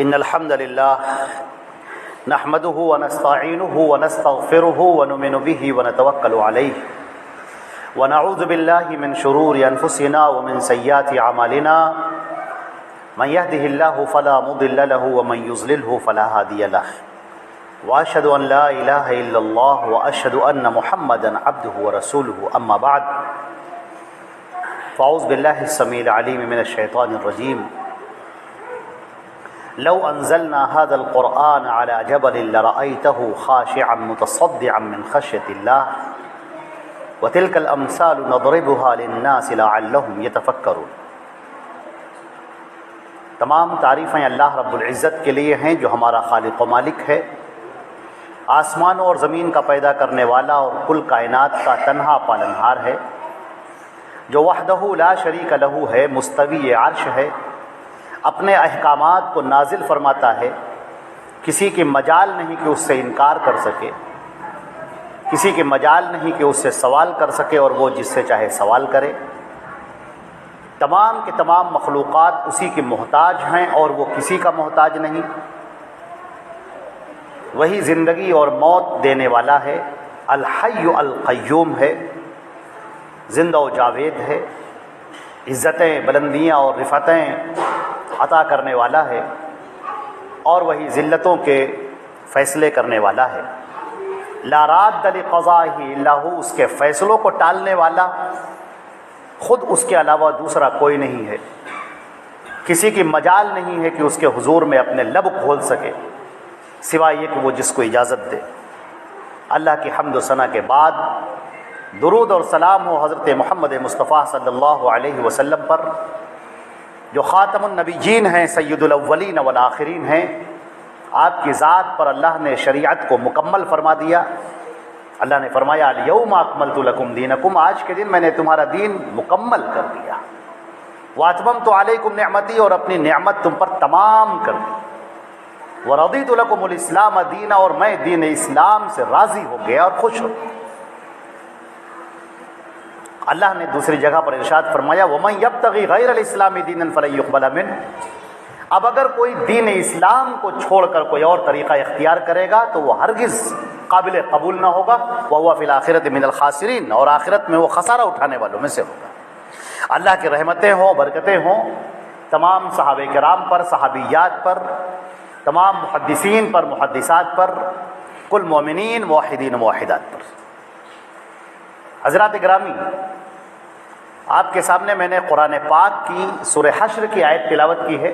إن الحمد لله نحمده ونستعينه ونستغفره ونؤمن به ونتوكل عليه ونعوذ بالله من شرور أنفسنا ومن سيئات أعمالنا من يهده الله فلا مضل له ومن يضلله فلا هادي له وأشهد أن لا إله إلا الله وأشهد أن محمدا عبده ورسوله أما بعد فأعوذ بالله السميع العليم من الشيطان الرجيم لو أنزلنا هذا القرآن على جبل لرأيته خاشعا متصدعا من خشية الله وتلك الأمثال نضربها للناس لعلهم يتفكرون۔ تمام تعریفیں اللہ رب العزت کے لیے ہیں جو ہمارا خالق و مالک ہے، آسمانوں اور زمین کا پیدا کرنے والا اور کل کائنات کا تنہا پالنہار ہے، جو وحدہ لا شریک لہ ہے، مستوی عرش ہے، اپنے احکامات کو نازل فرماتا ہے، کسی کی مجال نہیں کہ اس سے انکار کر سکے، کسی کی مجال نہیں کہ اس سے سوال کر سکے اور وہ جس سے چاہے سوال کرے۔ تمام کے تمام مخلوقات اسی کی محتاج ہیں اور وہ کسی کا محتاج نہیں۔ وہی زندگی اور موت دینے والا ہے، الحی القیوم ہے، زندہ و جاوید ہے، عزتیں، بلندیاں اور رفعتیں عطا کرنے والا ہے، اور وہی ذلتوں کے فیصلے کرنے والا ہے۔ لا راد لقضائہ الا ہو، اس کے فیصلوں کو ٹالنے والا خود اس کے علاوہ دوسرا کوئی نہیں ہے، کسی کی مجال نہیں ہے کہ اس کے حضور میں اپنے لب کھول سکے سوائے یہ کہ وہ جس کو اجازت دے۔ اللہ کی حمد و ثنا کے بعد درود اور سلام ہو حضرت محمد مصطفیٰ صلی اللہ علیہ وسلم پر، جو خاتم النبیین ہیں، سید الاولین والآخرین ہیں۔ آپ کی ذات پر اللہ نے شریعت کو مکمل فرما دیا۔ اللہ نے فرمایا الیوم اکملت لکم دینکم، آج کے دن میں نے تمہارا دین مکمل کر دیا۔ واتممت علیکم نعمتی، اور اپنی نعمت تم پر تمام کر دی۔ ورضیت لکم الاسلام دینا، اور میں دین اسلام سے راضی ہو گیا اور خوش ہو گیا۔ اللہ نے دوسری جگہ پر ارشاد فرمایا وَمَن يَبْتَغِي غَيْرَ الْإِسْلَامِ دِينًا فَلَن يُقْبَلَ مِنْهُ، اب اگر کوئی دین اسلام کو چھوڑ کر کوئی اور طریقہ اختیار کرے گا تو وہ ہرگز قابل قبول نہ ہوگا، وَهُوَ فِي الْآخِرَةِ مِنَ الْخَاسِرِينَ، اور آخرت میں وہ خسارہ اٹھانے والوں میں سے ہوگا۔ اللہ کی رحمتیں ہوں، برکتیں ہوں تمام صحابہ کرام پر، صحابیات پر، تمام محدثین پر، محدثات پر، کل مومنین، موحدین و موحدات پر۔ حضرات گرامی، آپ کے سامنے میں نے قرآن پاک کی سورہ حشر کی آیت تلاوت کی ہے۔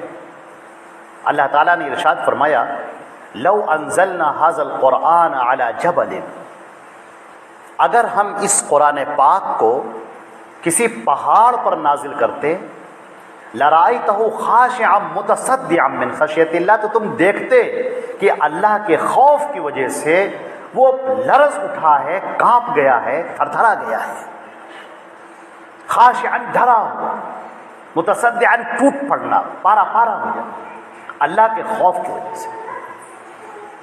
اللہ تعالیٰ نے ارشاد فرمایا لو انزلنا هذا القرآن على جبل، اگر ہم اس قرآن پاک کو کسی پہاڑ پر نازل کرتے، لرأیتہ خاشعا متصدعا من خشیۃ اللہ، تو تم دیکھتے کہ اللہ کے خوف کی وجہ سے وہ لرز اٹھا ہے، کانپ گیا ہے، تھرتھرا گیا ہے۔ خاشعا ڈرا ہوا، متصدعا ٹوٹ پڑنا، پارا پارا ہو جانا اللہ کے خوف کی وجہ سے۔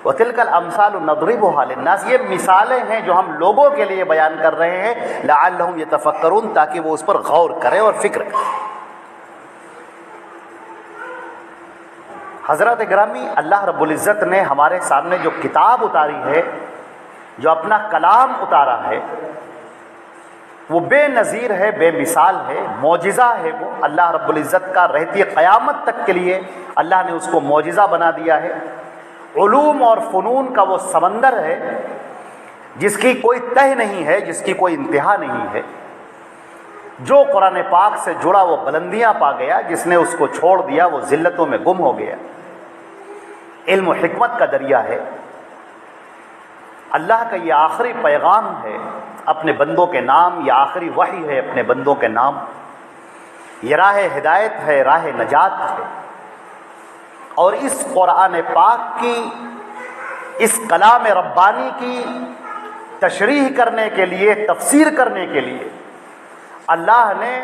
وَتِلْكَ الْأَمْثَالُ نَضْرِبُهَا لِلنَّاسِ، یہ مثالیں ہیں جو ہم لوگوں کے لیے بیان کر رہے ہیں، لَعَلَّهُمْ يَتَفَكَّرُونَ، تاکہ وہ اس پر غور کریں اور فکر کریں۔ حضرات گرامی، اللہ رب العزت نے ہمارے سامنے جو کتاب اتاری ہے، جو اپنا کلام اتارا ہے، وہ بے نظیر ہے، بے مثال ہے، معجزہ ہے۔ وہ اللہ رب العزت کا رہتی قیامت تک کے لیے اللہ نے اس کو معجزہ بنا دیا ہے۔ علوم اور فنون کا وہ سمندر ہے جس کی کوئی تہ نہیں ہے، جس کی کوئی انتہا نہیں ہے۔ جو قرآن پاک سے جڑا وہ بلندیاں پا گیا، جس نے اس کو چھوڑ دیا وہ ذلتوں میں گم ہو گیا۔ علم و حکمت کا دریا ہے۔ اللہ کا یہ آخری پیغام ہے اپنے بندوں کے نام، یہ آخری وحی ہے اپنے بندوں کے نام، یہ راہ ہدایت ہے، راہ نجات ہے۔ اور اس قرآن پاک کی، اس کلام ربانی کی تشریح کرنے کے لیے، تفسیر کرنے کے لیے اللہ نے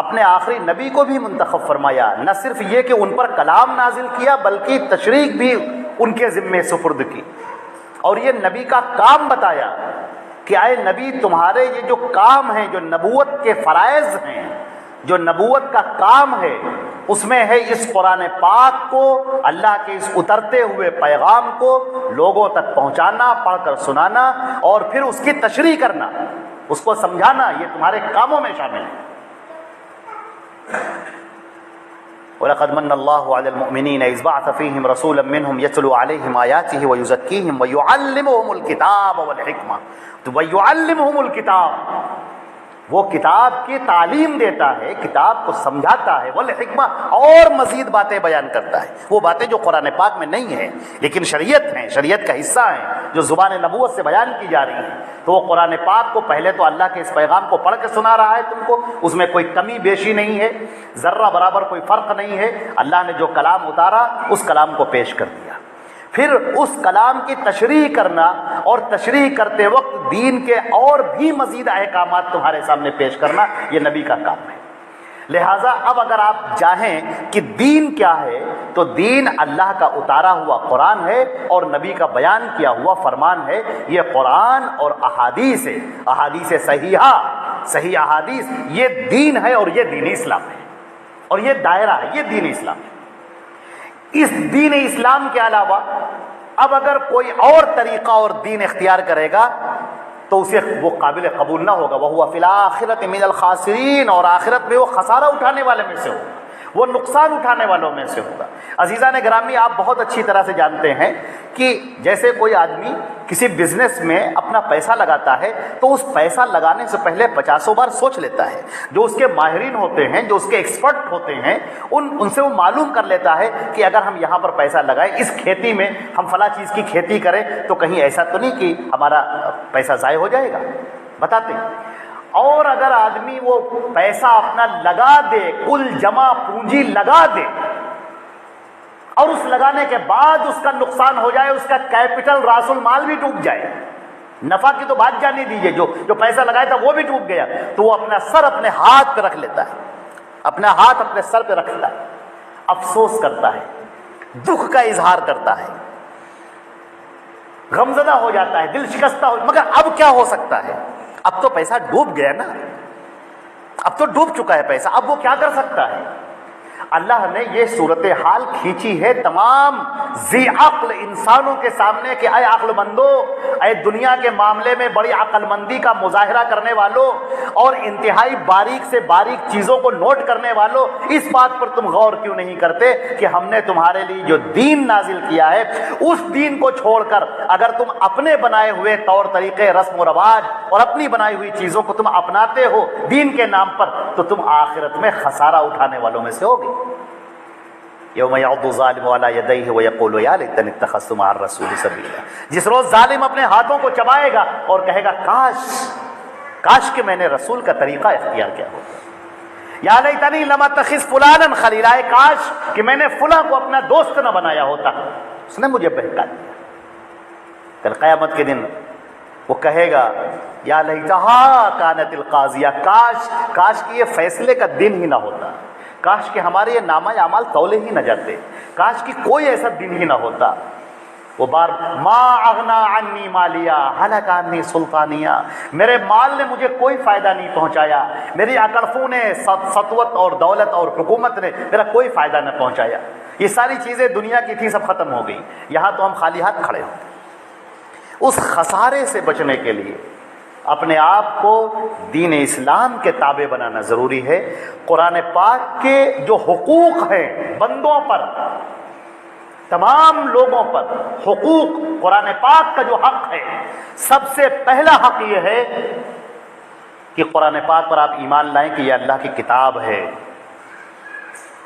اپنے آخری نبی کو بھی منتخب فرمایا۔ نہ صرف یہ کہ ان پر کلام نازل کیا بلکہ تشریح بھی ان کے ذمے سپرد کی، اور یہ نبی کا کام بتایا کہ اے نبی، تمہارے یہ جو کام ہیں، جو نبوت کے فرائض ہیں، جو نبوت کا کام ہے اس میں ہے اس قرآن پاک کو، اللہ کے اس اترتے ہوئے پیغام کو لوگوں تک پہنچانا، پڑھ کر سنانا اور پھر اس کی تشریح کرنا، اس کو سمجھانا، یہ تمہارے کاموں میں شامل ہے۔ وَلَقَدْ مَنَّ اللَّهُ عَلَى الْمُؤْمِنِينَ إِذْ بَعَثَ فِيهِمْ رَسُولًا مِّنْهُمْ يَتْلُو عَلَيْهِمْ آيَاتِهِ وَيُزَكِّيهِمْ وَيُعَلِّمُهُمُ الْكِتَابَ وَالْحِكْمَةَ، تو وَيُعَلِّمُهُمُ الْكِتَابَ، وہ کتاب کی تعلیم دیتا ہے، کتاب کو سمجھاتا ہے، والحکمہ، اور مزید باتیں بیان کرتا ہے، وہ باتیں جو قرآن پاک میں نہیں ہیں لیکن شریعت ہیں، شریعت کا حصہ ہیں، جو زبان نبوت سے بیان کی جا رہی ہیں۔ تو وہ قرآن پاک کو پہلے تو اللہ کے اس پیغام کو پڑھ کے سنا رہا ہے تم کو، اس میں کوئی کمی بیشی نہیں ہے، ذرہ برابر کوئی فرق نہیں ہے، اللہ نے جو کلام اتارا اس کلام کو پیش کر دیا، پھر اس کلام کی تشریح کرنا اور تشریح کرتے وقت دین کے اور بھی مزید احکامات تمہارے سامنے پیش کرنا، یہ نبی کا کام ہے۔ لہٰذا اب اگر آپ چاہیں کہ دین کیا ہے تو دین اللہ کا اتارا ہوا قرآن ہے اور نبی کا بیان کیا ہوا فرمان ہے۔ یہ قرآن اور احادیث ہے، احادیث صحیحہ، صحیح احادیث، یہ دین ہے اور یہ دین اسلام ہے، اور یہ دائرہ ہے، یہ دین اسلام ہے۔ اس دین اسلام کے علاوہ اب اگر کوئی اور طریقہ اور دین اختیار کرے گا تو اسے وہ قابل قبول نہ ہوگا، وَهُوَ فِي الْآخِرَةِ مِنَ الْخَاسِرِينَ، اور آخرت میں وہ خسارہ اٹھانے والے میں سے ہوگا، وہ نقصان اٹھانے والوں میں سے ہوگا۔ عزیزان گرامی، آپ بہت اچھی طرح سے جانتے ہیں کہ جیسے کوئی آدمی کسی بزنس میں اپنا پیسہ لگاتا ہے تو اس پیسہ لگانے سے پہلے 50 بار سوچ لیتا ہے، جو اس کے ماہرین ہوتے ہیں، جو اس کے ایکسپرٹ ہوتے ہیں، ان سے وہ معلوم کر لیتا ہے کہ اگر ہم یہاں پر پیسہ لگائیں، اس کھیتی میں ہم فلاں چیز کی کھیتی کریں تو کہیں ایسا تو نہیں کہ ہمارا پیسہ ضائع ہو جائے گا، بتاتے ہیں۔ اور اگر آدمی وہ پیسہ اپنا لگا دے، کل جمع پونجی لگا دے، اور اس لگانے کے بعد اس کا نقصان ہو جائے، اس کا کیپٹل راس المال بھی ڈوب جائے، نفع کی تو بات جانے دیجیے، جو پیسہ لگایا تھا وہ بھی ڈوب گیا، تو وہ اپنا سر اپنے ہاتھ پہ رکھ لیتا ہے، اپنا ہاتھ اپنے سر پہ رکھتا ہے، افسوس کرتا ہے، دکھ کا اظہار کرتا ہے، غمزدہ ہو جاتا ہے، دل شکستہ ہو، مگر اب کیا ہو سکتا ہے؟ اب تو پیسہ ڈوب گیا نا، اب تو ڈوب چکا ہے پیسہ، اب وہ کیا کر سکتا ہے؟ اللہ نے یہ صورتحال کھینچی ہے تمام ذی عقل انسانوں کے سامنے کہ اے عقل مندو، اے دنیا کے معاملے میں بڑی عقل مندی کا مظاہرہ کرنے والوں اور انتہائی باریک سے باریک چیزوں کو نوٹ کرنے والوں، اس بات پر تم غور کیوں نہیں کرتے کہ ہم نے تمہارے لیے جو دین نازل کیا ہے اس دین کو چھوڑ کر اگر تم اپنے بنائے ہوئے طور طریقے، رسم و رواج اور اپنی بنائی ہوئی چیزوں کو تم اپناتے ہو دین کے نام پر، تو تم آخرت میں خسارہ اٹھانے والوں میں سے ہوگے۔ یوم یعض الظالم علی یدیہ ویقول یا لیتنی اتخذت مع الرسول سبیلا، جس روز ظالم اپنے ہاتھوں کو چبائے گا اور کہے گا کاش کہ میں نے رسول کا طریقہ اختیار کیا ہوتا، یا لیتنی لم اتخذ فلانا خلیلا، کاش کہ میں نے فلاں کو اپنا دوست نہ بنایا ہوتا، اس نے مجھے بہکا دیا۔ کل قیامت کے دن وہ کہے گا یا لیتہا کانت القاضیہ، کاش کہ یہ فیصلے کا دن ہی نہ ہوتا، کاش کہ ہمارے یہ نامہ اعمال تولے ہی نہ جاتے، کاش کہ کوئی ایسا دن ہی نہ ہوتا۔ وہ بار ما اغنا عنی مالیہ ہلک عنی سلطانیہ، میرے مال نے مجھے کوئی فائدہ نہیں پہنچایا، میری اکڑفوں نے، سطوت اور دولت اور حکومت نے میرا کوئی فائدہ نہ پہنچایا، یہ ساری چیزیں دنیا کی تھی سب ختم ہو گئی، یہاں تو ہم خالی ہاتھ کھڑے ہوتے۔ اس خسارے سے بچنے کے لیے اپنے آپ کو دین اسلام کے تابع بنانا ضروری ہے۔ قرآن پاک کے جو حقوق ہیں بندوں پر، تمام لوگوں پر حقوق، قرآن پاک کا جو حق ہے، سب سے پہلا حق یہ ہے کہ قرآن پاک پر آپ ایمان لائیں کہ یہ اللہ کی کتاب ہے۔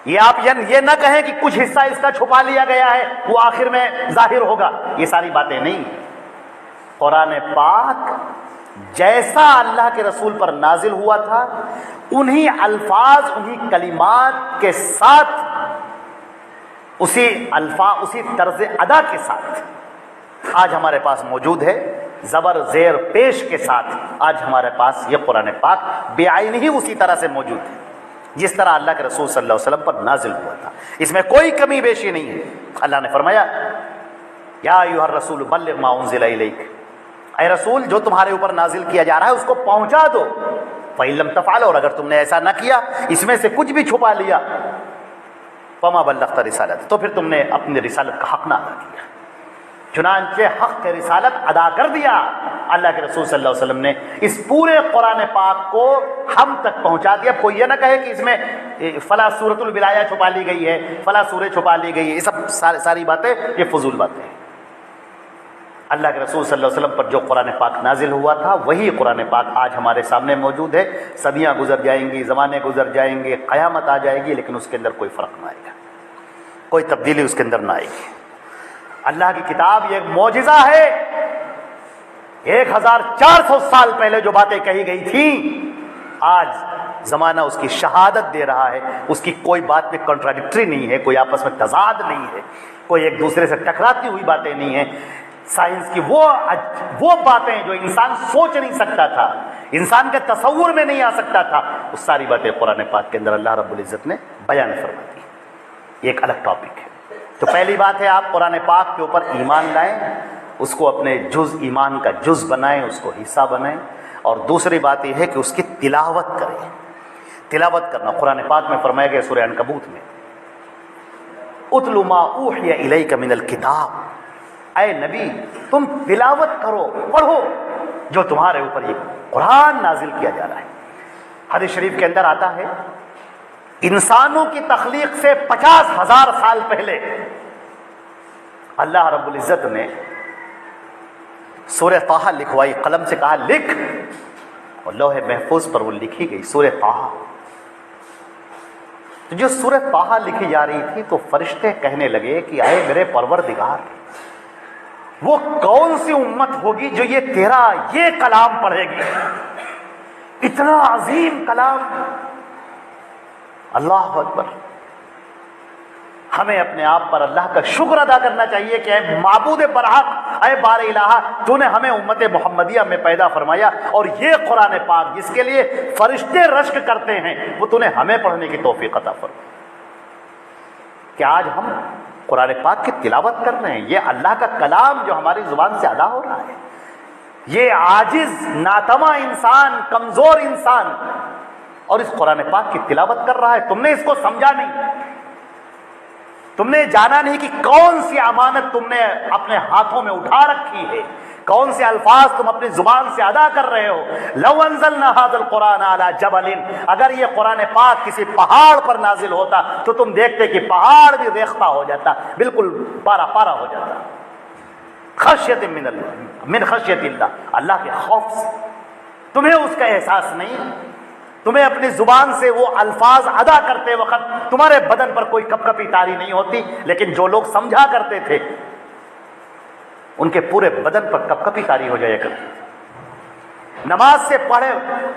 یہ آپ یہ نہ کہیں کہ کچھ حصہ اس کا چھپا لیا گیا ہے، وہ آخر میں ظاہر ہوگا، یہ ساری باتیں نہیں۔ قرآن پاک جیسا اللہ کے رسول پر نازل ہوا تھا، انہی الفاظ، انہی کلمات کے ساتھ، اسی طرز ادا کے ساتھ آج ہمارے پاس موجود ہے، زبر زیر پیش کے ساتھ آج ہمارے پاس یہ قرآن پاک بے عین ہی اسی طرح سے موجود ہے جس طرح اللہ کے رسول صلی اللہ علیہ وسلم پر نازل ہوا تھا، اس میں کوئی کمی بیشی نہیں ہے۔ اللہ نے فرمایا یا ایھا الرسول بلغ ما انزل الیک، اے رسول جو تمہارے اوپر نازل کیا جا رہا ہے اس کو پہنچا دو، فَإِن لَّمْ تَفْعَلُ، اور اگر تم نے ایسا نہ کیا، اس میں سے کچھ بھی چھپا لیا، فَمَا بَلَّغْتَ رِسَالَتَهُ، تو پھر تم نے اپنی رسالت کا حق نہ ادا کیا۔ چنانچہ حق کے رسالت ادا کر دیا۔ اللہ کے رسول صلی اللہ علیہ وسلم نے اس پورے قرآن پاک کو ہم تک پہنچا دیا۔ کوئی یہ نہ کہے کہ اس میں فلاں سورۃ الولایہ چھپا لی گئی ہے، فلاں سورہ چھپا لی گئی ہے، یہ سب ساری باتیں یہ فضول باتیں ہیں۔ اللہ کے رسول صلی اللہ علیہ وسلم پر جو قرآن پاک نازل ہوا تھا وہی قرآن پاک آج ہمارے سامنے موجود ہے۔ صدیاں گزر جائیں گی، زمانے گزر جائیں گے، قیامت آ جائے گی، لیکن اس کے اندر کوئی فرق نہ آئے گا، کوئی تبدیلی اس کے اندر نہ آئے گی۔ اللہ کی کتاب یہ ایک معجزہ ہے۔ 1400 سال پہلے جو باتیں کہی گئی تھیں، آج زمانہ اس کی شہادت دے رہا ہے۔ اس کی کوئی بات میں کنٹراڈکٹری نہیں ہے، کوئی آپس میں تضاد نہیں ہے، کوئی ایک دوسرے سے ٹکراتی ہوئی باتیں نہیں ہیں۔ سائنس کی وہ باتیں جو انسان سوچ نہیں سکتا تھا، انسان کے تصور میں نہیں آ سکتا تھا، وہ ساری باتیں قرآن پاک کے اندر اللہ رب العزت نے بیان فرما دی۔ یہ ایک الگ ٹاپک ہے۔ تو پہلی بات ہے، آپ قرآن پاک کے اوپر ایمان لائیں، اس کو اپنے جز ایمان کا جز بنائیں، اس کو حصہ بنائیں، اور دوسری بات یہ ہے کہ اس کی تلاوت کریں۔ تلاوت کرنا قرآن پاک میں فرمایا گیا سورہ عنکبوت میں، اتل ما اوحی الیک من الکتاب، اے نبی تم تلاوت کرو، پڑھو جو تمہارے اوپر یہ قرآن نازل کیا جا رہا ہے۔ حدیث شریف کے اندر آتا ہے، انسانوں کی تخلیق سے 50,000 سال پہلے اللہ رب العزت نے سورہ طٰہٰ لکھوائی، قلم سے کہا لکھ، اور لوح محفوظ پر وہ لکھی گئی سورہ طٰہٰ۔ تو جو سورہ طٰہٰ لکھی جا رہی تھی تو فرشتے کہنے لگے کہ اے میرے پروردگار، وہ کون سی امت ہوگی جو یہ تیرا یہ کلام پڑھے گی، اتنا عظیم کلام۔ اللہ اکبر۔ ہمیں اپنے آپ پر اللہ کا شکر ادا کرنا چاہیے کہ اے معبود برحق، اے بار الہ، تو نے ہمیں امت محمدیہ میں پیدا فرمایا، اور یہ قرآن پاک جس کے لیے فرشتے رشک کرتے ہیں، وہ تو نے ہمیں پڑھنے کی توفیق عطا فرمائی کہ آج ہم قرآن پاک کی تلاوت کر رہے ہیں۔ یہ اللہ کا کلام جو ہماری زبان سے ادا ہو رہا ہے، یہ عاجز ناتواں انسان، کمزور انسان، اور اس قرآن پاک کی تلاوت کر رہا ہے۔ تم نے اس کو سمجھا نہیں، تم نے جانا نہیں کہ کون سی امانت تم نے اپنے ہاتھوں میں اٹھا رکھی ہے، کون سے الفاظ تم اپنی زبان سے ادا کر رہے ہو۔ لو انزلنا هذا القرآن على جبل، اگر یہ قرآن پاک کسی پہاڑ پر نازل ہوتا تو تم دیکھتے کہ پہاڑ بھی ریختہ ہو جاتا، بالکل پارا پارا ہو جاتا۔ خشیت من اللہ، من خشیت اللہ، اللہ کے خوف سے۔ تمہیں اس کا احساس نہیں، تمہیں اپنی زبان سے وہ الفاظ ادا کرتے وقت تمہارے بدن پر کوئی کپ کپی طاری نہیں ہوتی، لیکن جو لوگ سمجھا کرتے تھے ان کے پورے بدن پر کپ کپی طاری ہو جایا کرتی تھی۔ نماز سے پڑھے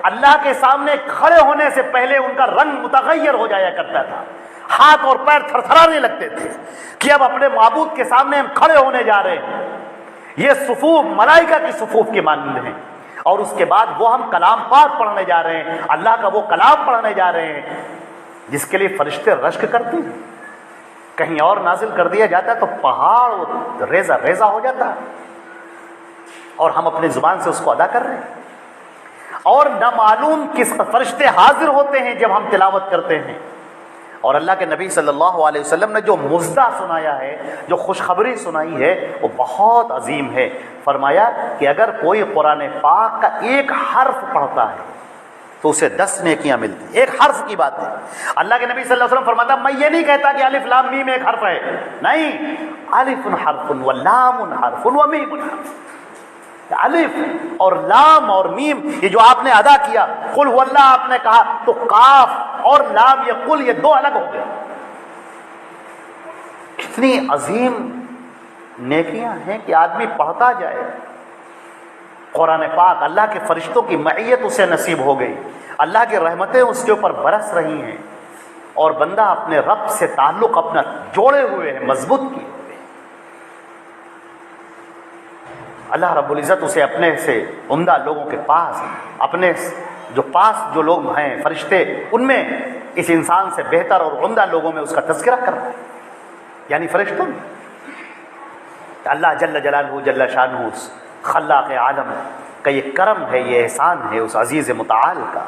اللہ کے سامنے کھڑے ہونے سے پہلے ان کا رنگ متغیر ہو جایا کرتا تھا، ہاتھ اور پیر تھر تھرانے لگتے تھے کہ اب اپنے معبود کے سامنے ہم کھڑے ہونے جا رہے ہیں۔ یہ صفوف ملائکہ کی صفوف کے مانند ہیں، اور اس کے بعد وہ ہم کلام پاک پڑھنے جا رہے ہیں، اللہ کا وہ کلام پڑھنے جا رہے ہیں جس کے لیے فرشتے رشک کرتے ہیں۔ کہیں اور نازل کر دیا جاتا ہے تو پہاڑ ریزہ ریزہ ہو جاتا ہے، اور ہم اپنی زبان سے اس کو ادا کر رہے ہیں، اور نہ معلوم کس فرشتے حاضر ہوتے ہیں جب ہم تلاوت کرتے ہیں۔ اور اللہ کے نبی صلی اللہ علیہ وسلم نے جو مژدہ سنایا ہے، جو خوشخبری سنائی ہے، وہ بہت عظیم ہے۔ فرمایا کہ اگر کوئی قرآن پاک کا ایک حرف پڑھتا ہے تو اسے 10 نیکیاں ملتی، ایک حرف کی بات ہے۔ اللہ کے نبی صلی اللہ علیہ وسلم فرماتا میں یہ نہیں کہتا کہ الف لام میم ایک حرف ہے، نہیں، الف حرف و لام حرف و میم حرف۔ الف اور لام اور میم یہ جو آپ نے ادا کیا، قل هو اللہ آپ نے کہا تو کاف اور لام یہ قل یہ دو الگ ہو گئے۔ کتنی عظیم نیکیاں ہیں کہ آدمی پڑھتا جائے قرآن پاک۔ اللہ کے فرشتوں کی معیت اسے نصیب ہو گئی، اللہ کی رحمتیں اس کے اوپر برس رہی ہیں، اور بندہ اپنے رب سے تعلق اپنا جوڑے ہوئے ہیں، مضبوط کیے ہوئے۔ اللہ رب العزت اسے اپنے سے عمدہ لوگوں کے پاس، اپنے جو پاس جو لوگ ہیں فرشتے، ان میں اس انسان سے بہتر اور عمدہ لوگوں میں اس کا تذکرہ کر رہا ہے، یعنی فرشتوں میں۔ اللہ جل جلالہ جل شانہ خلاق عالم کا یہ کرم ہے، یہ احسان ہے اس عزیز متعال کا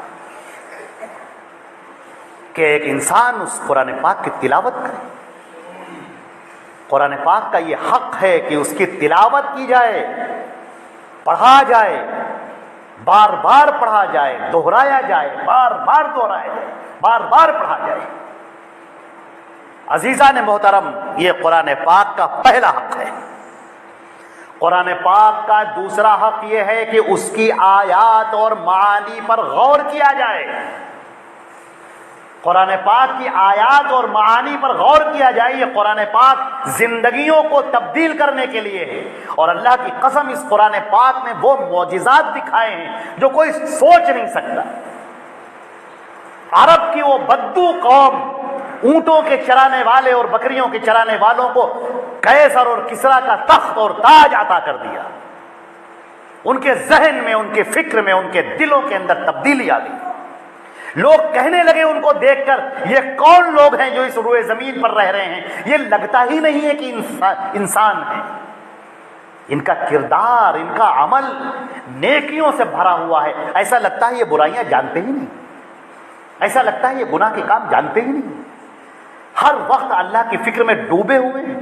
کہ ایک انسان اس قرآن پاک کی تلاوت کرے. قرآن پاک کا یہ حق ہے کہ اس کی تلاوت کی جائے، پڑھا جائے، بار بار پڑھا جائے، دہرایا جائے، بار بار دہرایا جائے، بار بار پڑھا جائے. عزیزان محترم، یہ قرآن پاک کا پہلا حق ہے. قرآن پاک کا دوسرا حق یہ ہے کہ اس کی آیات اور معانی پر غور کیا جائے. قرآن پاک کی آیات اور معانی پر غور کیا جائے. یہ قرآن پاک زندگیوں کو تبدیل کرنے کے لیے ہے، اور اللہ کی قسم اس قرآن پاک نے وہ معجزات دکھائے ہیں جو کوئی سوچ نہیں سکتا. عرب کی وہ بدو قوم، اونٹوں کے چرانے والے اور بکریوں کے چرانے والوں کو قیصر اور کسریٰ کا تخت اور تاج عطا کر دیا. ان کے ذہن میں، ان کے فکر میں، ان کے دلوں کے اندر تبدیلی آ گئی. لوگ کہنے لگے ان کو دیکھ کر، یہ کون لوگ ہیں جو اس روئے زمین پر رہ رہے ہیں؟ یہ لگتا ہی نہیں ہے کہ انسان ہے. ان کا کردار، ان کا عمل نیکیوں سے بھرا ہوا ہے. ایسا لگتا ہے یہ برائیاں جانتے ہی نہیں، ایسا لگتا ہے یہ گناہ کے کام جانتے ہی نہیں. ہر وقت اللہ کی فکر میں ڈوبے ہوئے ہیں.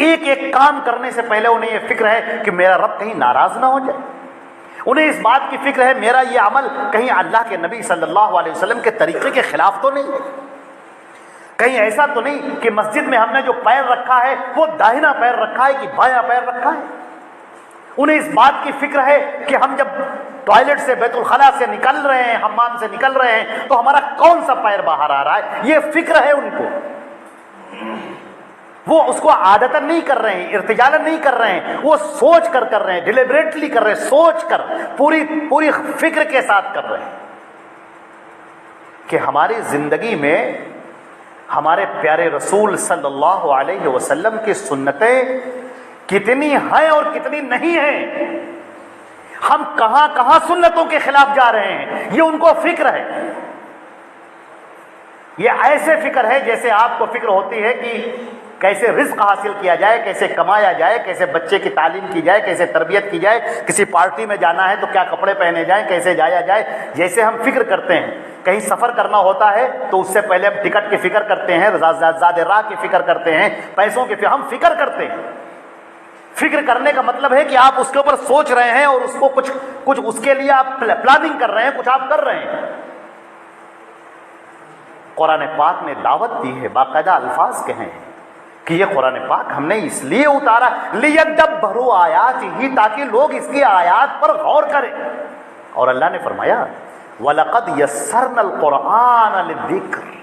ایک ایک کام کرنے سے پہلے انہیں یہ فکر ہے کہ میرا رب کہیں ناراض نہ ہو جائے. انہیں اس بات کی فکر ہے میرا یہ عمل کہیں اللہ کے نبی صلی اللہ علیہ وسلم کے طریقے کے خلاف تو نہیں ہے، کہیں ایسا تو نہیں کہ مسجد میں ہم نے جو پیر رکھا ہے وہ داہنا پیر رکھا ہے کہ بایاں پیر رکھا ہے. انہیں اس بات کی فکر ہے کہ ہم جب ٹوائلٹ سے، بیت الخلاء سے نکل رہے ہیں، حمام سے نکل رہے ہیں، تو ہمارا کون سا پیر باہر آ رہا ہے. یہ فکر ہے ان کو. وہ اس کو عادتاً نہیں کر رہے ہیں، ارتجالاً نہیں کر رہے ہیں، وہ سوچ کر رہے ہیں، ڈیلیبریٹلی کر رہے ہیں، سوچ کر پوری فکر کے ساتھ کر رہے ہیں کہ ہماری زندگی میں ہمارے پیارے رسول صلی اللہ علیہ وسلم کی سنتیں کتنی ہیں اور کتنی نہیں ہیں. ہم کہاں کہاں سنتوں کے خلاف جا رہے ہیں، یہ ان کو فکر ہے. یہ ایسے فکر ہے جیسے آپ کو فکر ہوتی ہے کہ کیسے رزق حاصل کیا جائے، کیسے کمایا جائے، کیسے بچے کی تعلیم کی جائے، کیسے تربیت کی جائے، کسی پارٹی میں جانا ہے تو کیا کپڑے پہنے جائیں، کیسے جایا جائے. جیسے ہم فکر کرتے ہیں کہیں سفر کرنا ہوتا ہے تو اس سے پہلے ہم ٹکٹ کی فکر کرتے ہیں، زاد راہ کی فکر کرتے ہیں، پیسوں کی ہم فکر کرتے ہیں. فکر کرنے کا مطلب ہے کہ آپ اس کے اوپر سوچ رہے ہیں اور اس کو کچھ اس کے لیے آپ پلاننگ کر رہے ہیں، کچھ آپ کر رہے ہیں. قرآن پاک نے دعوت دی ہے، باقاعدہ الفاظ کہے ہیں کہ یہ قرآن پاک ہم نے اس لیے اتارا لیدبروا آیاتہ، تاکہ لوگ اس کی آیات پر غور کریں. اور اللہ نے فرمایا وَلَقَدْ يَسَّرْنَا الْقُرْآنَ لِلذِّكْرِ،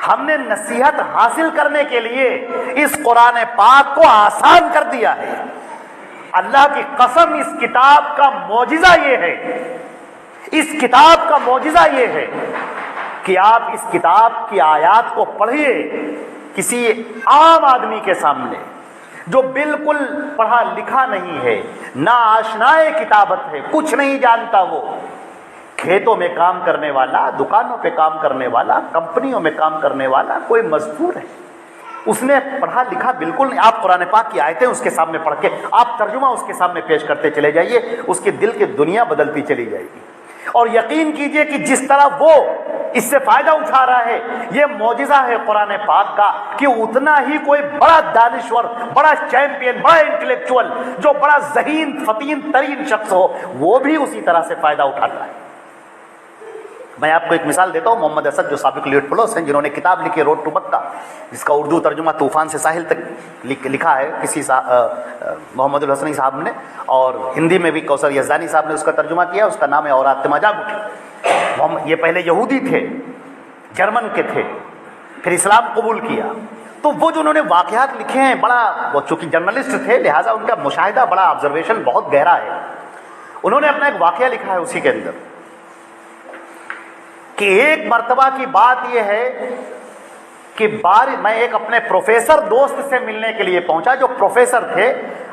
ہم نے نصیحت حاصل کرنے کے لیے اس قرآن پاک کو آسان کر دیا ہے. اللہ کی قسم، اس کتاب کا معجزہ یہ ہے، اس کتاب کا معجزہ یہ ہے کہ آپ اس کتاب کی آیات کو پڑھیے کسی عام آدمی کے سامنے جو بالکل پڑھا لکھا نہیں ہے، نہ آشنائے کتابت ہے، کچھ نہیں جانتا. وہ کھیتوں میں کام کرنے والا، دکانوں پہ کام کرنے والا، کمپنیوں میں کام کرنے والا کوئی مزدور ہے، اس نے پڑھا لکھا بالکل نہیں. آپ قرآن پاک کی آیتیں اس کے سامنے پڑھ کے آپ ترجمہ اس کے سامنے پیش کرتے چلے جائیے، اس کے دل کی دنیا بدلتی چلی جائے گی. اور یقین کیجئے کہ جس طرح وہ اس سے فائدہ اٹھا رہا ہے، یہ معجزہ ہے قرآن پاک کا کہ اتنا ہی کوئی بڑا دانشور، بڑا چیمپئن، بڑا انٹلیکچوئل، جو بڑا ذہین فتین ترین شخص ہو، وہ بھی اسی طرح سے فائدہ اٹھاتا ہے. میں آپ کو ایک مثال دیتا ہوں. محمد اسد جو سابق لیڈ پولس ہیں، جنہوں نے کتاب لکھی روڈ ٹو مکہ، جس کا اردو ترجمہ طوفان سے ساحل تک لکھا ہے کسی محمد الحسنی صاحب نے، اور ہندی میں بھی کوثر یزدانی صاحب نے اس کا ترجمہ کیا. اس کا نام ہے اورات تماجاگ اٹھی. یہ پہلے یہودی تھے، جرمن کے تھے، پھر اسلام قبول کیا. تو وہ جو انہوں نے واقعات لکھے ہیں، بڑا وہ چونکہ جرنلسٹ تھے لہٰذا ان کا مشاہدہ، بڑا آبزرویشن بہت گہرا ہے. انہوں نے اپنا ایک واقعہ لکھا ہے اسی کے اندر کہ ایک مرتبہ کی بات یہ ہے کہ میں ایک اپنے پروفیسر دوست سے ملنے کے لیے پہنچا، جو پروفیسر تھے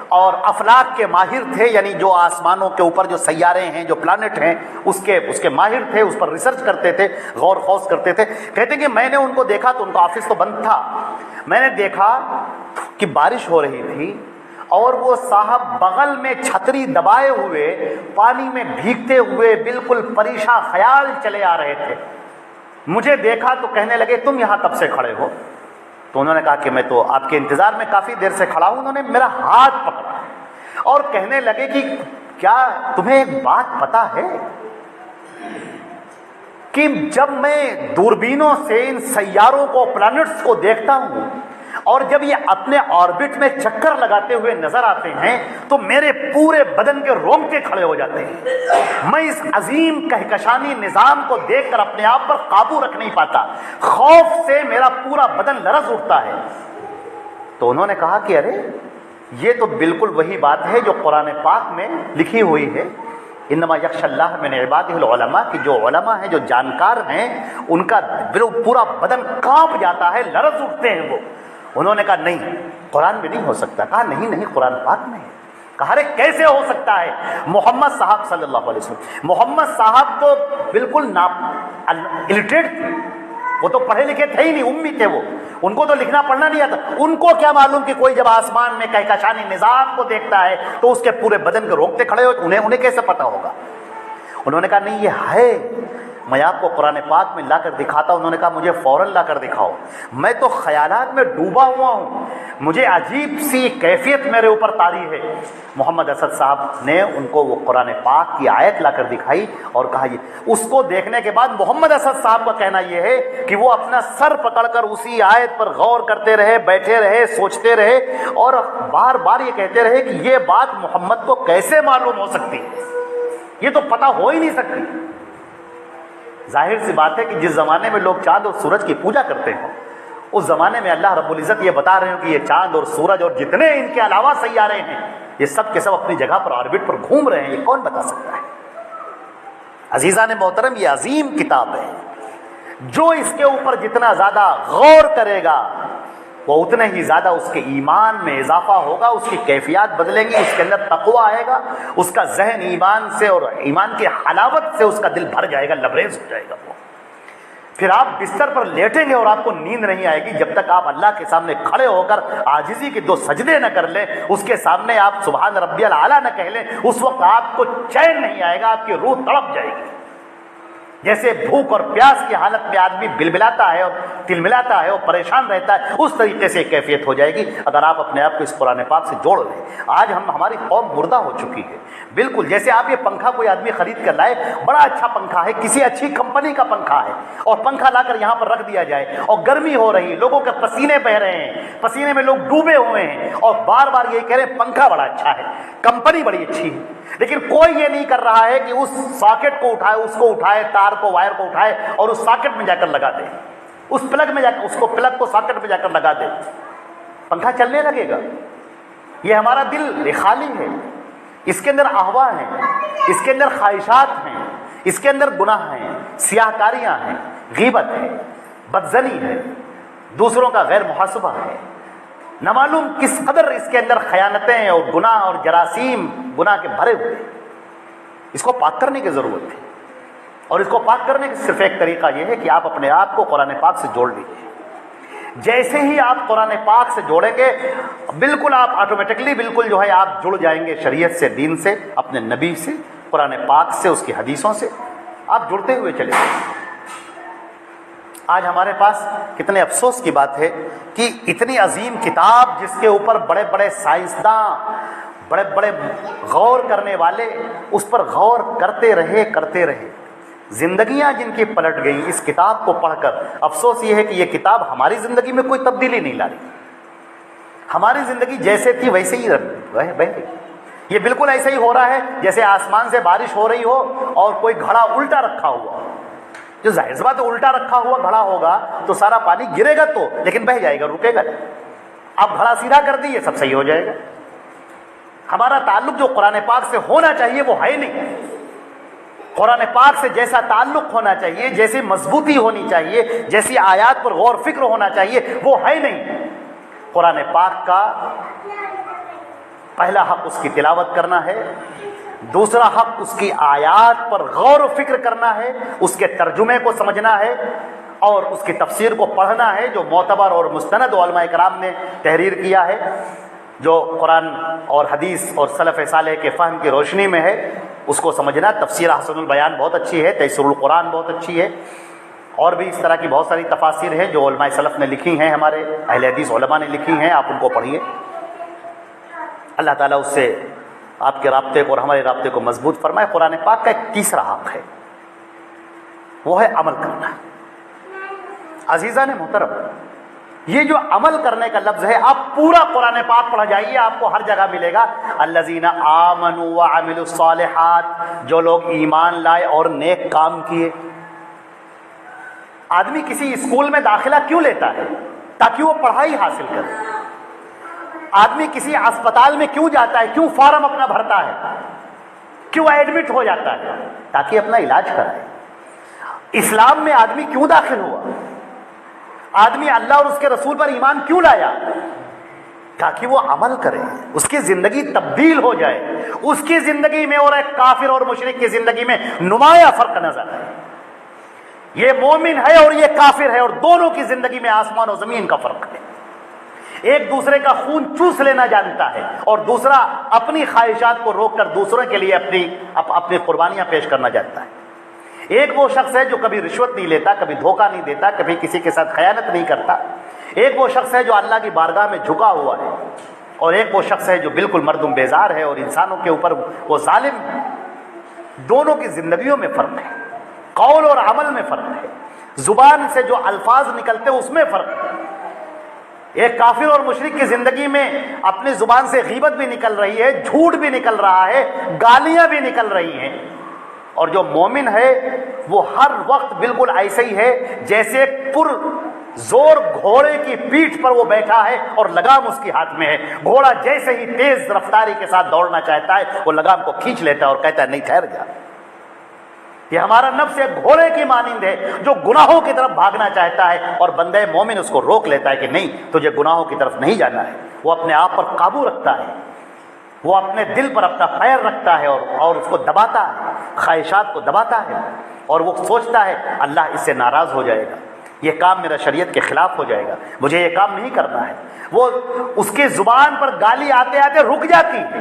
اور افلاک کے ماہر تھے، یعنی جو آسمانوں کے اوپر جو سیارے ہیں، جو پلانٹ ہیں، اس کے ماہر تھے، اس پر ریسرچ کرتے تھے، غور خوض کرتے تھے. کہتے کہ میں نے ان کو دیکھا تو ان کا آفس تو بند تھا. میں نے دیکھا کہ بارش ہو رہی تھی اور وہ صاحب بغل میں چھتری دبائے ہوئے، پانی میں بھیگتے ہوئے، بالکل پریشان خیال چلے آ رہے تھے. مجھے دیکھا تو کہنے لگے تم یہاں کب سے کھڑے ہو؟ تو انہوں نے کہا کہ میں تو آپ کے انتظار میں کافی دیر سے کھڑا ہوں۔ انہوں نے میرا ہاتھ پکڑا اور کہنے لگے کہ کیا تمہیں ایک بات پتا ہے کہ جب میں دوربینوں سے ان سیاروں کو، پلانٹس کو دیکھتا ہوں اور جب یہ اپنے آربٹ میں چکر لگاتے ہوئے نظر آتے ہیں تو میرے پورے بدن کے رونگٹے کھڑے ہو جاتے ہیں۔ میں اس عظیم کہکشانی نظام کو دیکھ کر اپنے آپ پر قابو رکھ نہیں پاتا، خوف سے میرا پورا بدن لرز اٹھتا ہے۔ تو انہوں نے کہا کہ ارے یہ تو بالکل وہی بات ہے جو قرآن پاک میں لکھی ہوئی ہے، انما یخشی اللہ من عبادہ العلماء، کہ جو علماء ہیں، جو جانکار ہیں، ان کا پورا بدن کانپ جاتا ہے، لرز اٹھتے ہیں وہ۔ انہوں نے کہا نہیں، قرآن میں نہیں ہو سکتا۔ کہا نہیں قرآن پاک میں ہے۔ کہا ارے کیسے ہو سکتا ہے؟ محمد صاحب صلی اللہ علیہ وسلم، محمد صاحب تو بالکل الٹریٹ تھے، وہ تو پڑھے لکھے تھے ہی نہیں، امی تھے وہ، ان کو تو لکھنا پڑھنا نہیں آتا۔ ان کو کیا معلوم کہ کوئی جب آسمان میں کہکشانی نظام کو دیکھتا ہے تو اس کے پورے بدن کے رونگٹے کھڑے ہو، انہیں کیسے پتا ہوگا؟ انہوں نے کہا نہیں یہ ہے، میں آپ کو قرآن پاک میں لا کر دکھاتا ہوں۔ انہوں نے کہا مجھے فوراً لا کر دکھاؤ، میں تو خیالات میں ڈوبا ہوا ہوں، مجھے عجیب سی کیفیت میرے اوپر طاری ہے۔ محمد اسد صاحب نے ان کو وہ قرآن پاک کی آیت لا کر دکھائی اور کہا یہ، اس کو دیکھنے کے بعد محمد اسد صاحب کا کہنا یہ ہے کہ وہ اپنا سر پکڑ کر اسی آیت پر غور کرتے رہے، بیٹھے رہے، سوچتے رہے اور بار بار یہ کہتے رہے کہ یہ بات محمد کو کیسے معلوم ہو سکتی ہے، یہ تو پتہ ہو ہی نہیں سکتی۔ ظاہر سی بات ہے کہ جس زمانے میں لوگ چاند اور سورج کی پوجا کرتے ہیں، اس زمانے میں اللہ رب العزت یہ بتا رہے ہیں کہ یہ چاند اور سورج اور جتنے ان کے علاوہ سیارے ہیں، یہ سب کے سب اپنی جگہ پر آربٹ پر گھوم رہے ہیں، یہ کون بتا سکتا ہے؟ عزیزان محترم، یہ عظیم کتاب ہے، جو اس کے اوپر جتنا زیادہ غور کرے گا وہ اتنے ہی زیادہ اس کے ایمان میں اضافہ ہوگا، اس کی کیفیات بدلیں گی، اس کے اندر تقوی آئے گا، اس کا ذہن ایمان سے اور ایمان کی حلاوت سے اس کا دل بھر جائے گا، لبریز ہو جائے گا وہ۔ پھر آپ بستر پر لیٹیں گے اور آپ کو نیند نہیں آئے گی جب تک آپ اللہ کے سامنے کھڑے ہو کر عاجزی کے 2 سجدے نہ کر لیں، اس کے سامنے آپ سبحان ربی الاعلیٰ نہ کہہ لیں، اس وقت آپ کو چین نہیں آئے گا، آپ کی روح تڑپ جائے گی۔ جیسے بھوک اور پیاس کی حالت میں آدمی بلبلاتا ہے اور تلملاتا ہے اور پریشان رہتا ہے، اس طریقے سے کیفیت ہو جائے گی اگر آپ اپنے آپ کو اس قرآن پاک سے جوڑ لیں۔ آج ہماری قوم مردہ ہو چکی ہے، بالکل جیسے آپ یہ پنکھا کوئی آدمی خرید کر لائے، بڑا اچھا پنکھا ہے، کسی اچھی کمپنی کا پنکھا ہے، اور پنکھا لا کر یہاں پر رکھ دیا جائے اور گرمی ہو رہی ہے، لوگوں کے پسینے بہ رہے ہیں، پسینے میں لوگ ڈوبے ہوئے ہیں اور بار بار یہی کہہ رہے ہیں پنکھا بڑا اچھا ہے، کمپنی بڑی اچھی ہے، لیکن کوئی یہ نہیں کر رہا ہے کہ اس ساکٹ کو اٹھائے، اس کو اٹھائے، تار کو، وائر کو اٹھائے اور اس ساکٹ میں جا کر لگا دے، اس پلگ میں جا کر، اس کو پلگ کو ساکٹ میں جا کر لگا دے، پنکھا چلنے لگے گا۔ یہ ہمارا دل خالی ہے، اس کے اندر اہوا ہیں، اس کے اندر خواہشات ہیں، اس کے اندر گناہ ہیں، سیاہ کاریاں ہیں، غیبت ہے، بدزنی ہے، دوسروں کا غیر محاسبہ ہے، نہ معلوم کس قدر اس کے اندر خیانتیں اور گناہ اور جراثیم گناہ کے بھرے ہوئے۔ اس کو پاک کرنے کی ضرورت ہے، اور اس کو پاک کرنے کا صرف ایک طریقہ یہ ہے کہ آپ اپنے آپ کو قرآن پاک سے جوڑ لیجیے۔ جیسے ہی آپ قرآن پاک سے جوڑیں گے، بالکل آپ آٹومیٹکلی بالکل جو ہے آپ جڑ جائیں گے شریعت سے، دین سے، اپنے نبی سے، قرآن پاک سے، اس کی حدیثوں سے آپ جڑتے ہوئے چلے جائیں۔ آج ہمارے پاس کتنے افسوس کی بات ہے کہ اتنی عظیم کتاب جس کے اوپر بڑے بڑے سائنسداں، بڑے بڑے غور کرنے والے اس پر غور کرتے رہے، زندگیاں جن کی پلٹ گئیں اس کتاب کو پڑھ کر۔ افسوس یہ ہے کہ یہ کتاب ہماری زندگی میں کوئی تبدیلی نہیں لا رہی، ہماری زندگی جیسے تھی ویسے ہی بہ رہی۔ یہ بالکل ایسا ہی ہو رہا ہے جیسے آسمان سے بارش ہو رہی ہو اور کوئی گھڑا الٹا رکھا ہوا ہو۔ جو ظاہر سی بات ہے، الٹا رکھا ہوا گھڑا ہوگا تو سارا پانی گرے گا تو، لیکن بہہ جائے گا، رکے گا نہیں۔ آپ گھڑا سیدھا کر دیے، سب صحیح ہو جائے گا۔ ہمارا تعلق جو قرآن پاک سے ہونا چاہیے وہ ہے نہیں۔ قرآن پاک سے جیسا تعلق ہونا چاہیے، جیسی مضبوطی ہونی چاہیے، جیسی آیات پر غور فکر ہونا چاہیے، وہ ہے نہیں۔ قرآن پاک کا پہلا حق اس کی تلاوت کرنا ہے، دوسرا حق اس کی آیات پر غور و فکر کرنا ہے، اس کے ترجمے کو سمجھنا ہے اور اس کی تفسیر کو پڑھنا ہے، جو معتبر اور مستند علماء کرام نے تحریر کیا ہے، جو قرآن اور حدیث اور سلف صالح کے فہم کی روشنی میں ہے، اس کو سمجھنا۔ تفسیر حسن البیان بہت اچھی ہے، تیسیر القرآن بہت اچھی ہے، اور بھی اس طرح کی بہت ساری تفاسیر ہیں جو علماء سلف نے لکھی ہیں، ہمارے اہل حدیث علماء نے لکھی ہیں، آپ ان کو پڑھیے۔ اللہ تعالیٰ اس سے آپ کے رابطے کو اور ہمارے رابطے کو مضبوط فرمائے۔ قرآن پاک کا ایک تیسرا حق ہے، وہ ہے عمل کرنا۔ عزیزان محترم، یہ جو عمل کرنے کا لفظ ہے، آپ پورا قرآن پاک پڑھ جائیے، آپ کو ہر جگہ ملے گا الذین آمنوا وعملوا الصالحات، جو لوگ ایمان لائے اور نیک کام کیے۔ آدمی کسی اسکول میں داخلہ کیوں لیتا ہے؟ تاکہ وہ پڑھائی حاصل کرے۔ آدمی کسی اسپتال میں کیوں جاتا ہے؟ کیوں فارم اپنا بھرتا ہے؟ کیوں ایڈمٹ ہو جاتا ہے؟ تاکہ اپنا علاج کرائے۔ اسلام میں آدمی کیوں داخل ہوا؟ آدمی اللہ اور اس کے رسول پر ایمان کیوں لایا؟ تاکہ وہ عمل کرے، اس کی زندگی تبدیل ہو جائے، اس کی زندگی میں اور ایک کافر اور مشرک کی زندگی میں نمایاں فرق نظر آئے۔ یہ مومن ہے اور یہ کافر ہے، اور دونوں کی زندگی میں آسمان و زمین کا فرق ہے۔ ایک دوسرے کا خون چوس لینا جانتا ہے، اور دوسرا اپنی خواہشات کو روک کر دوسروں کے لیے اپنی قربانیاں پیش کرنا جانتا ہے۔ ایک وہ شخص ہے جو کبھی رشوت نہیں لیتا، کبھی دھوکہ نہیں دیتا، کبھی کسی کے ساتھ خیانت نہیں کرتا۔ ایک وہ شخص ہے جو اللہ کی بارگاہ میں جھکا ہوا ہے، اور ایک وہ شخص ہے جو بالکل مردم بیزار ہے اور انسانوں کے اوپر وہ ظالم ہے۔ دونوں کی زندگیوں میں فرق ہے، قول اور عمل میں فرق ہے، زبان سے جو الفاظ نکلتے اس میں فرق ہے۔ ایک کافر اور مشرک کی زندگی میں اپنی زبان سے غیبت بھی نکل رہی ہے، جھوٹ بھی نکل رہا ہے، گالیاں بھی نکل رہی ہیں، اور جو مومن ہے وہ ہر وقت بالکل ایسے ہی ہے جیسے پر زور گھوڑے کی پیٹھ پر وہ بیٹھا ہے اور لگام اس کے ہاتھ میں ہے۔ گھوڑا جیسے ہی تیز رفتاری کے ساتھ دوڑنا چاہتا ہے، وہ لگام کو کھینچ لیتا ہے اور کہتا ہے نہیں، ٹھہر جا۔ یہ ہمارا نفس ایک گھوڑے کی مانند ہے جو گناہوں کی طرف بھاگنا چاہتا ہے، اور بندہ مومن اس کو روک لیتا ہے کہ نہیں، تجھے گناہوں کی طرف نہیں جانا ہے۔ وہ اپنے آپ پر قابو رکھتا ہے، وہ اپنے دل پر اپنا پیر رکھتا ہے اور اس کو دباتا ہے، خواہشات کو دباتا ہے، اور وہ سوچتا ہے اللہ اس سے ناراض ہو جائے گا، یہ کام میرا شریعت کے خلاف ہو جائے گا، مجھے یہ کام نہیں کرنا ہے۔ وہ اس کی زبان پر گالی آتے آتے رک جاتی ہے،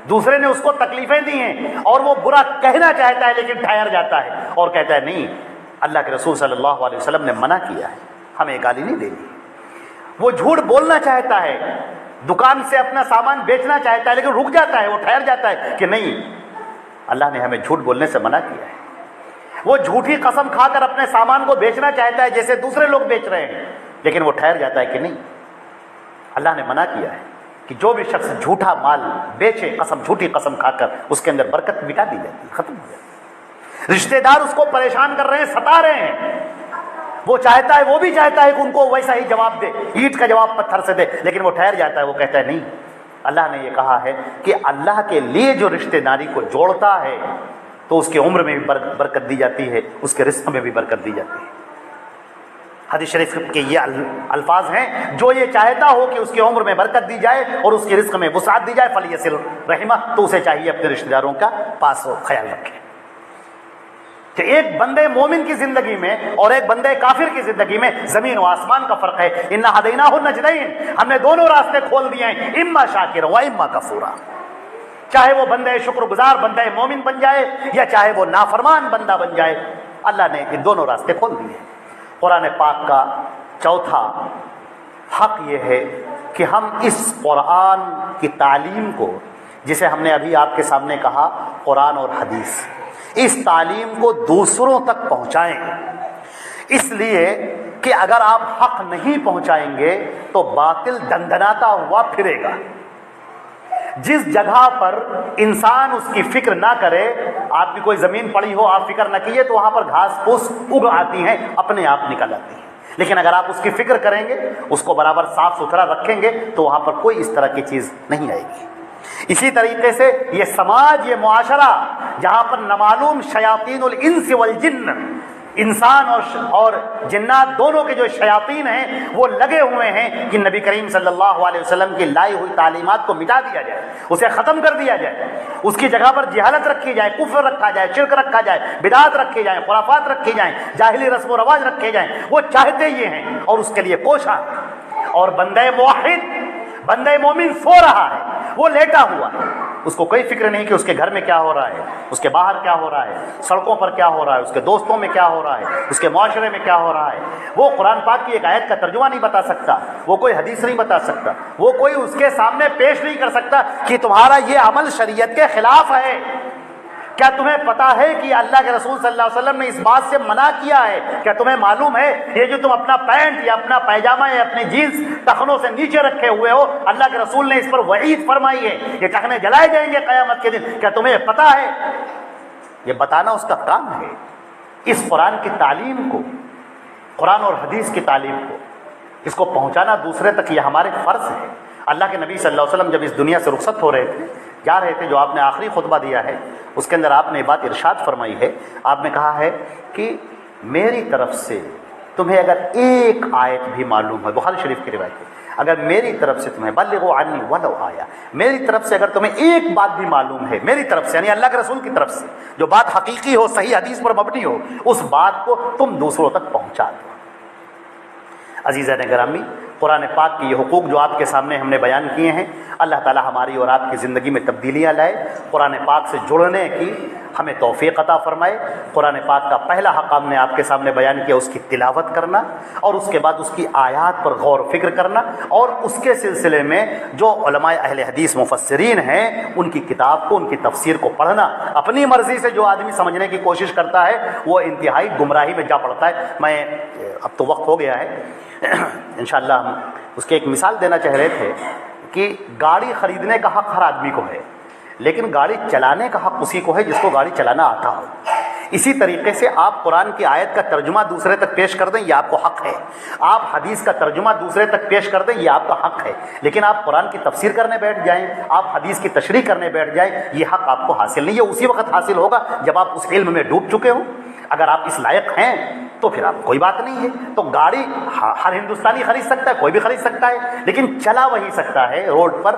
دوسرے نے اس کو تکلیفیں دی ہیں اور وہ برا کہنا چاہتا ہے لیکن ٹھہر جاتا ہے اور کہتا ہے نہیں، اللہ کے رسول صلی اللہ علیہ وسلم نے منع کیا ہے، ہمیں گالی نہیں دینی۔ وہ جھوٹ بولنا چاہتا ہے، دکان سے اپنا سامان بیچنا چاہتا ہے، لیکن رک جاتا ہے، وہ ٹھہر جاتا ہے کہ نہیں، اللہ نے ہمیں جھوٹ بولنے سے منع کیا ہے۔ وہ جھوٹی قسم کھا کر اپنے سامان کو بیچنا چاہتا ہے جیسے دوسرے لوگ بیچ رہے ہیں، لیکن وہ ٹھہر جاتا ہے کہ نہیں، اللہ نے منع کیا ہے کہ جو بھی شخص جھوٹا مال بیچے، جھوٹی قسم کھا کر، اس کے اندر برکت مٹا دی جاتی ہے، ختم ہو جاتی ہے۔ رشتہ دار اس کو پریشان کر رہے ہیں، ستا رہے ہیں، وہ چاہتا ہے، وہ بھی چاہتا ہے کہ ان کو ویسا ہی جواب دے، اینٹ کا جواب پتھر سے دے، لیکن وہ ٹھہر جاتا ہے، وہ کہتا ہے نہیں، اللہ نے یہ کہا ہے کہ اللہ کے لیے جو رشتہ داری کو جوڑتا ہے تو اس کی عمر میں بھی برکت دی جاتی ہے، اس کے رزق میں بھی برکت دی جاتی ہے۔ حدیث شریف کے یہ الفاظ ہیں، جو یہ چاہتا ہو کہ اس کی عمر میں برکت دی جائے اور اس کے رزق میں وسعت دی جائے، فلیصل رحمہ، تو اسے چاہیے اپنے رشتہ داروں کا پاس و خیال رکھے۔ کہ ایک بندے مومن کی زندگی میں اور ایک بندے کافر کی زندگی میں زمین و آسمان کا فرق ہے۔ انا ہدیناہ النجدین، ہم نے دونوں راستے کھول دیے ہیں، اما شاکرا و اما کفورا، چاہے وہ بندے شکر گزار بندے مومن بن جائے یا چاہے وہ نافرمان بندہ بن جائے، اللہ نے ان دونوں راستے کھول دیے ہیں۔ قرآن پاک کا چوتھا حق یہ ہے کہ ہم اس قرآن کی تعلیم کو، جسے ہم نے ابھی آپ کے سامنے کہا قرآن اور حدیث، اس تعلیم کو دوسروں تک پہنچائیں، اس لیے کہ اگر آپ حق نہیں پہنچائیں گے تو باطل دندناتا ہوا پھرے گا۔ جس جگہ پر انسان اس کی فکر نہ کرے، آپ کی کوئی زمین پڑی ہو، آپ فکر نہ کیے تو وہاں پر گھاس پھوس اگ آتی ہیں، اپنے آپ نکل آتی ہیں، لیکن اگر آپ اس کی فکر کریں گے، اس کو برابر صاف ستھرا رکھیں گے تو وہاں پر کوئی اس طرح کی چیز نہیں آئے گی۔ اسی طریقے سے یہ سماج، یہ معاشرہ جہاں پر نامعلوم شیاطین الانس والجن، انسان اور جنات دونوں کے جو شیاطین ہیں وہ لگے ہوئے ہیں کہ نبی کریم صلی اللہ علیہ وسلم کی لائی ہوئی تعلیمات کو مٹا دیا جائے، اسے ختم کر دیا جائے، اس کی جگہ پر جہالت رکھی جائے، کفر رکھا جائے، شرک رکھا جائے، بدعات رکھی جائیں، خرافات رکھی جائیں، جاہلی رسم و رواج رکھے جائیں، وہ چاہتے یہ ہیں اور اس کے لیے کوشاں۔ اور بندہ موحد، بندہ مومن سو رہا ہے، وہ لیٹا ہوا ہے، اس کو کوئی فکر نہیں کہ اس کے گھر میں کیا ہو رہا ہے، اس کے باہر کیا ہو رہا ہے، سڑکوں پر کیا ہو رہا ہے، اس کے دوستوں میں کیا ہو رہا ہے، اس کے معاشرے میں کیا ہو رہا ہے، وہ قرآن پاک کی ایک آیت کا ترجمہ نہیں بتا سکتا، وہ کوئی حدیث نہیں بتا سکتا، وہ کوئی اس کے سامنے پیش نہیں کر سکتا کہ تمہارا یہ عمل شریعت کے خلاف ہے۔ کیا تمہیں پتا ہے کہ اللہ کے رسول صلی اللہ علیہ وسلم نے اس بات سے منع کیا ہے؟ کیا تمہیں معلوم ہے یہ جو تم اپنا پینٹ یا اپنا پیجامہ یا اپنی جینس ٹخنوں سے نیچے رکھے ہوئے ہو، اللہ کے رسول نے اس پر وعید فرمائی ہے، یہ ٹخنے جلائے جائیں گے قیامت کے دن؟ کیا تمہیں پتا ہے؟ یہ بتانا اس کا کام ہے۔ اس قرآن کی تعلیم کو، قرآن اور حدیث کی تعلیم کو، اس کو پہنچانا دوسرے تک یہ ہمارے فرض ہے۔ اللہ کے نبی صلی اللہ علیہ وسلم جب اس دنیا سے رخصت ہو رہے تھے، جا رہے تھے، جو آپ نے آخری خطبہ دیا ہے اس کے اندر آپ نے بات ارشاد فرمائی ہے، آپ نے کہا ہے کہ میری طرف سے تمہیں اگر ایک آیت بھی معلوم ہے، بخاری شریف کی روایت ہے، اگر میری طرف سے تمہیں بلغوا عنی ولو آیا، میری طرف سے اگر تمہیں ایک بات بھی معلوم ہے، میری طرف سے یعنی اللہ کے رسول کی طرف سے، جو بات حقیقی ہو، صحیح حدیث پر مبنی ہو، اس بات کو تم دوسروں تک پہنچا دو۔ عزیزان گرامی، قرآن پاک کی یہ حقوق جو آپ کے سامنے ہم نے بیان کیے ہیں، اللہ تعالی ہماری اور آپ کی زندگی میں تبدیلیاں لائے، قرآن پاک سے جڑنے کی ہمیں توفیق عطا فرمائے۔ قرآن پاک کا پہلا حق ہم نے آپ کے سامنے بیان کیا، اس کی تلاوت کرنا، اور اس کے بعد اس کی آیات پر غور و فکر کرنا، اور اس کے سلسلے میں جو علماء اہل حدیث مفسرین ہیں ان کی کتاب کو، ان کی تفسیر کو پڑھنا۔ اپنی مرضی سے جو آدمی سمجھنے کی کوشش کرتا ہے وہ انتہائی گمراہی میں جا پڑتا ہے۔ میں اب تو وقت ہو گیا ہے، انشاءاللہ ہم اس کی ایک مثال دینا چاہ رہے تھے کہ گاڑی خریدنے کا حق ہر آدمی کو ہے، لیکن گاڑی چلانے کا حق اسی کو ہے جس کو گاڑی چلانا آتا ہو۔ اسی طریقے سے آپ قرآن کی آیت کا ترجمہ دوسرے تک پیش کر دیں، یہ آپ کو حق ہے۔ آپ حدیث کا ترجمہ دوسرے تک پیش کر دیں، یہ آپ کا حق ہے۔ لیکن آپ قرآن کی تفسیر کرنے بیٹھ جائیں، آپ حدیث کی تشریح کرنے بیٹھ جائیں، یہ حق آپ کو حاصل نہیں۔ یہ اسی وقت حاصل ہوگا جب آپ اس علم میں ڈوب چکے ہوں۔ اگر آپ اس لائق ہیں تو پھر آپ کوئی بات نہیں ہے۔ تو گاڑی ہر ہندوستانی خرید سکتا ہے، کوئی بھی خرید سکتا ہے، لیکن چلا وہی سکتا ہے روڈ پر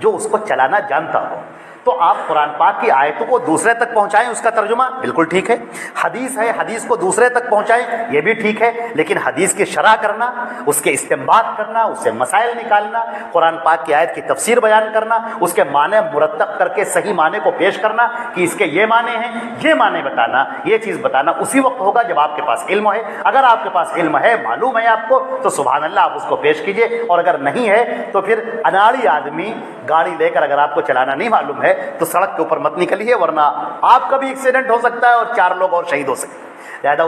جو اس کو چلانا جانتا ہو۔ تو آپ قرآن پاک کی آیتوں کو دوسرے تک پہنچائیں، اس کا ترجمہ بالکل ٹھیک ہے۔ حدیث ہے، حدیث کو دوسرے تک پہنچائیں، یہ بھی ٹھیک ہے، لیکن حدیث کی شرح کرنا، اس کے استنباط کرنا، اس سے مسائل نکالنا، قرآن پاک کی آیت کی تفسیر بیان کرنا، اس کے معنی مرتب کر کے صحیح معنی کو پیش کرنا کہ اس کے یہ معنی ہیں، یہ معنی بتانا، یہ چیز بتانا اسی وقت ہوگا جب آپ کے پاس علم ہے۔ اگر آپ کے پاس علم ہے، معلوم ہے آپ کو، تو سبحان اللہ آپ اس کو پیش کیجئے، اور اگر نہیں ہے تو پھر اناڑی آدمی گاڑی لے کر اگر آپ کو چلانا نہیں معلوم ہے تو سڑک کے اوپر مت نکلیے، ورنہ آپ کا بھی ایکسیڈنٹ ہو سکتا ہے اور 4 لوگ اور شہید ہو سکتے ہیں۔ لہذا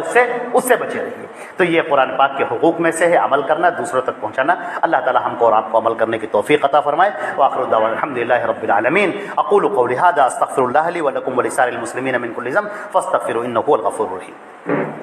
اس سے بچے رہیے۔ تو یہ قرآن پاک کے حقوق میں سے ہے، عمل کرنا، دوسروں تک پہنچانا۔ اللہ تعالی ہم کو اور آپ کو عمل کرنے کی توفیق عطا فرمائے۔ وآخر دعوانا الحمدللہ رب العالمین۔ اقول قولی ھذا استغفر اللہ لی ولکم ولسائر المسلمین من کل ذنب فاستغفروہ انہ هو الغفور الرحیم۔